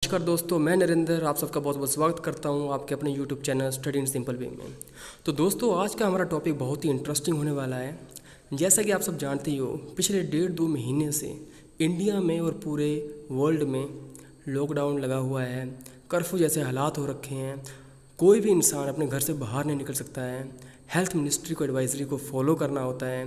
नमस्कार दोस्तों, मैं नरेंद्र आप सबका बहुत बहुत स्वागत करता हूं आपके अपने YouTube channel study in simple way में। तो दोस्तों, आज का हमारा टॉपिक बहुत ही इंटरेस्टिंग होने वाला है। जैसा कि आप सब जानते ही हो, पिछले 1.5-2 महीने से इंडिया में और पूरे वर्ल्ड में लॉकडाउन लगा हुआ है। कर्फ्यू जैसे हालात हो रखे हैं। कोई भी इंसान अपने घर से बाहर नहीं निकल सकता है। हेल्थ मिनिस्ट्री को एडवाइजरी को फॉलो करना होता है।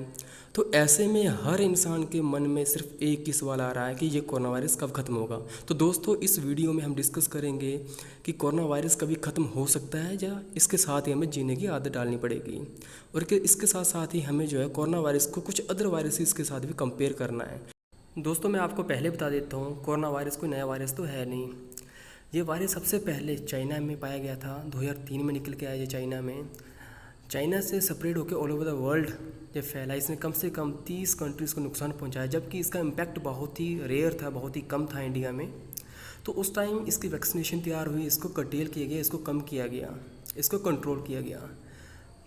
तो ऐसे में हर इंसान के मन में सिर्फ एक ही सवाल आ रहा है कि ये कोरोना वायरस कब ख़त्म होगा। तो दोस्तों, इस वीडियो में हम डिस्कस करेंगे कि कोरोना वायरस कभी ख़त्म हो सकता है या इसके साथ ही हमें जीने की आदत डालनी पड़ेगी, और कि इसके साथ साथ ही हमें जो है कोरोना वायरस को कुछ अदर वायरसेस के साथ भी कंपेयर करना है। दोस्तों, मैं आपको पहले बता देता हूँ, कोरोना वायरस कोई नया वायरस तो है नहीं। ये वायरस सबसे पहले चाइना में पाया गया था। 2003 में निकल के आया ये चाइना में। चाइना से स्प्रेड होकर ऑल ओवर द वर्ल्ड ये फैला। इसने कम से कम 30 कंट्रीज़ को नुकसान पहुंचाया, जबकि इसका इम्पैक्ट बहुत ही रेयर था, बहुत ही कम था इंडिया में। तो उस टाइम इसकी वैक्सीनेशन तैयार हुई, इसको कर्टेल किया गया, इसको कम किया गया, इसको कंट्रोल किया गया।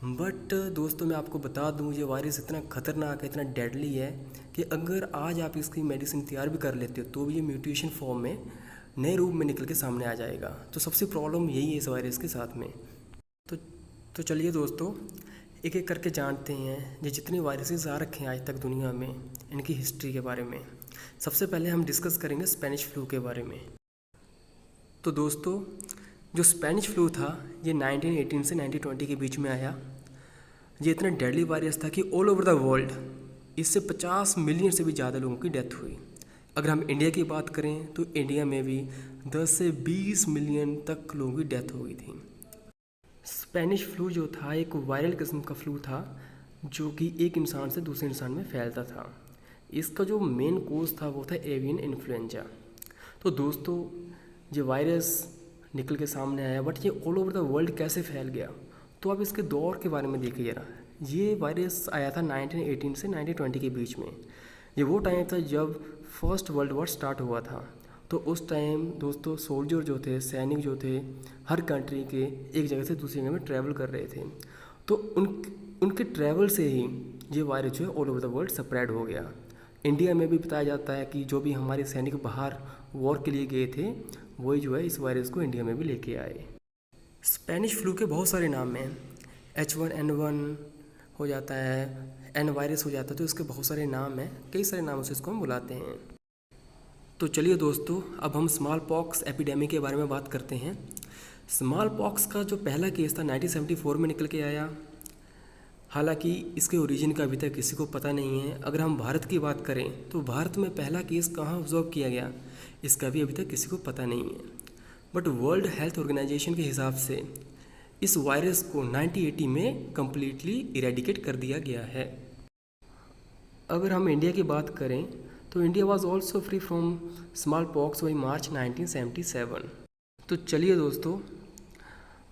बट दोस्तों, मैं आपको बता दूं, ये वायरस इतना ख़तरनाक है, इतना डेडली है कि अगर आज आप इसकी मेडिसिन तैयार भी कर लेते हो तो भी ये म्यूटेशन फॉर्म में नए रूप में निकल के सामने आ जाएगा। तो सबसे प्रॉब्लम यही है इस वायरस के साथ में। तो चलिए दोस्तों, एक एक करके जानते हैं ये जितने वायरसेस आ रखे हैं आज तक दुनिया में, इनकी हिस्ट्री के बारे में। सबसे पहले हम डिस्कस करेंगे स्पेनिश फ्लू के बारे में। तो दोस्तों, जो स्पेनिश फ्लू था ये 1918 से 1920 के बीच में आया। ये इतना डेडली वायरस था कि ऑल ओवर द वर्ल्ड इससे 50 मिलियन से भी ज़्यादा लोगों की डेथ हुई। अगर हम इंडिया की बात करें तो इंडिया में भी 10 से 20 मिलियन तक लोगों की डेथ हो गई थी। स्पेनिश फ्लू जो था एक वायरल किस्म का फ्लू था, जो कि एक इंसान से दूसरे इंसान में फैलता था। इसका जो मेन कोज था वो था एवियन इन्फ्लुएंजा। तो दोस्तों, ये वायरस निकल के सामने आया, बट ये ऑल ओवर द वर्ल्ड कैसे फैल गया, तो आप इसके दौर के बारे में देखिए ना। ये वायरस आया था 1918 से 1920 के बीच में। ये वो टाइम था जब फर्स्ट वर्ल्ड वॉर स्टार्ट हुआ था। तो उस टाइम दोस्तों, सोल्जर जो थे, सैनिक जो थे, हर कंट्री के एक जगह से दूसरी जगह में ट्रैवल कर रहे थे। तो उनके ट्रैवल से ही ये वायरस जो है all over the world spread हो गया। इंडिया में भी बताया जाता है कि जो भी हमारे सैनिक बाहर वॉर के लिए गए थे, वही जो है इस वायरस को इंडिया में भी लेके आए। स्पेनिश फ्लू के बहुत सारे नाम हैं। H1N1 हो जाता है, एन वायरस हो जाता है, तो इसके बहुत सारे नाम हैं। कई सारे नामों से इसको हम बुलाते हैं। तो चलिए दोस्तों, अब हम स्मॉल पॉक्स एपिडेमिक के बारे में बात करते हैं। स्मॉल पॉक्स का जो पहला केस था 1974 में निकल के आया। हालांकि इसके ओरिजिन का अभी तक किसी को पता नहीं है। अगर हम भारत की बात करें तो भारत में पहला केस कहाँ ऑब्जर्व किया गया, इसका भी अभी तक किसी को पता नहीं है। बट वर्ल्ड हेल्थ ऑर्गेनाइजेशन के हिसाब से इस वायरस को 1980 में कम्प्लीटली इरेडिकेट कर दिया गया है। अगर हम इंडिया की बात करें तो India was also free from small pox by मार्च 1977। तो चलिए दोस्तों,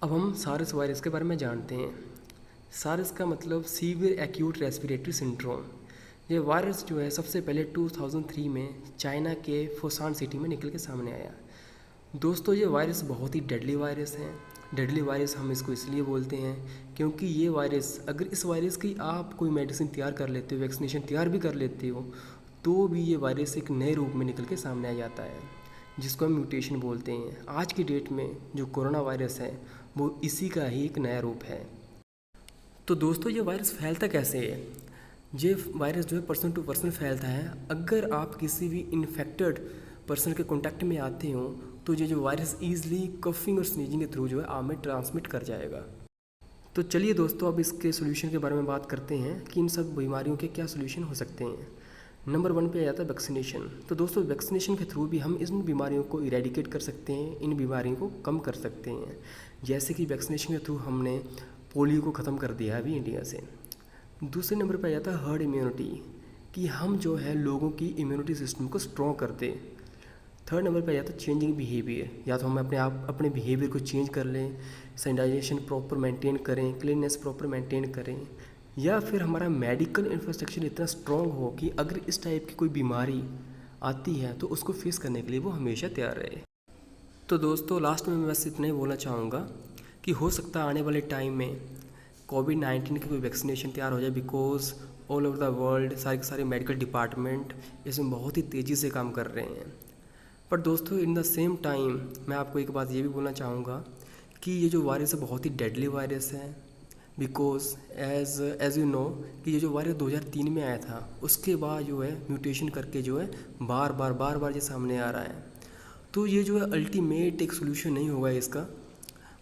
अब हम सार्स वायरस के बारे में जानते हैं। सार्स का मतलब सीवियर एक्यूट रेस्पिरेटरी सिंड्रोम। ये वायरस जो है सबसे पहले 2003 में चाइना के फुसान सिटी में निकल के सामने आया। दोस्तों, ये वायरस बहुत ही डेडली वायरस है। डेडली वायरस हम इसको इसलिए बोलते हैं क्योंकि ये वायरस, अगर इस वायरस की आप कोई मेडिसिन तैयार कर लेते हो, वैक्सीनेशन तैयार भी कर लेते हो, तो भी ये वायरस एक नए रूप में निकल के सामने आ जाता है, जिसको हम म्यूटेशन बोलते हैं। आज की डेट में जो कोरोना वायरस है वो इसी का ही एक नया रूप है। तो दोस्तों, ये वायरस फैलता कैसे है? ये वायरस जो है पर्सन टू पर्सन फैलता है। अगर आप किसी भी इन्फेक्टेड पर्सन के कॉन्टैक्ट में आते हो तो ये जो वायरस ईजिली कफिंग और स्नीजिंग के थ्रू जो है आप में ट्रांसमिट कर जाएगा। तो चलिए दोस्तों, अब इसके सोल्यूशन के बारे में बात करते हैं कि इन सब बीमारियों के क्या सोल्यूशन हो सकते हैं। नंबर 1 पे आ जाता है वैक्सीनेशन। तो दोस्तों, वैक्सीनेशन के थ्रू भी हम इन बीमारियों को इरेडिकेट कर सकते हैं, इन बीमारियों को कम कर सकते हैं। जैसे कि वैक्सीनेशन के थ्रू हमने पोलियो को ख़त्म कर दिया है अभी इंडिया से। दूसरे नंबर पे आ जाता है हर्ड इम्यूनिटी, कि हम जो है लोगों की इम्यूनिटी सिस्टम को स्ट्रॉन्ग करते। थर्ड नंबर पे आ जाता है चेंजिंग बिहेवियर, या तो हम अपने बिहेवियर को चेंज कर लें, सैनिटाइजेशन प्रॉपर मेंटेन करें, क्लीननेस प्रॉपर मेंटेन करें, या फिर हमारा मेडिकल इंफ्रास्ट्रक्चर इतना स्ट्रॉन्ग हो कि अगर इस टाइप की कोई बीमारी आती है तो उसको फेस करने के लिए वो हमेशा तैयार रहे। तो दोस्तों, लास्ट में मैं बस इतना ही बोलना चाहूँगा कि हो सकता है आने वाले टाइम में कोविड-19 की कोई वैक्सीनेशन तैयार हो जाए, because all over the world सारे के सारे मेडिकल डिपार्टमेंट इसमें बहुत ही तेज़ी से काम कर रहे हैं। पर दोस्तों इन द सेम टाइम मैं आपको एक बात ये भी बोलना चाहूँगा कि ये जो वायरस है बहुत ही डेडली वायरस है। बिकॉज एज यू नो कि ये जो वायरस 2003 में आया था उसके बाद जो है म्यूटेशन करके जो है बार बार ये सामने आ रहा है। तो ये जो है अल्टीमेट एक सोल्यूशन नहीं होगा इसका।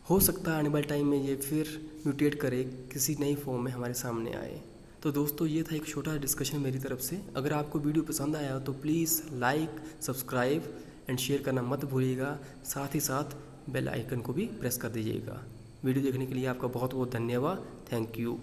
हो सकता है आने वाले टाइम में ये फिर म्यूटेट करे, किसी नई फॉर्म में हमारे सामने आए। तो दोस्तों ये था एक छोटा डिस्कशन मेरी तरफ से। अगर आपको वीडियो पसंद आया तो please like, subscribe and share करना मत भूलिएगा। साथ ही साथ बेल आइकन को भी प्रेस कर दीजिएगा। वीडियो देखने के लिए आपका बहुत बहुत धन्यवाद। Thank you.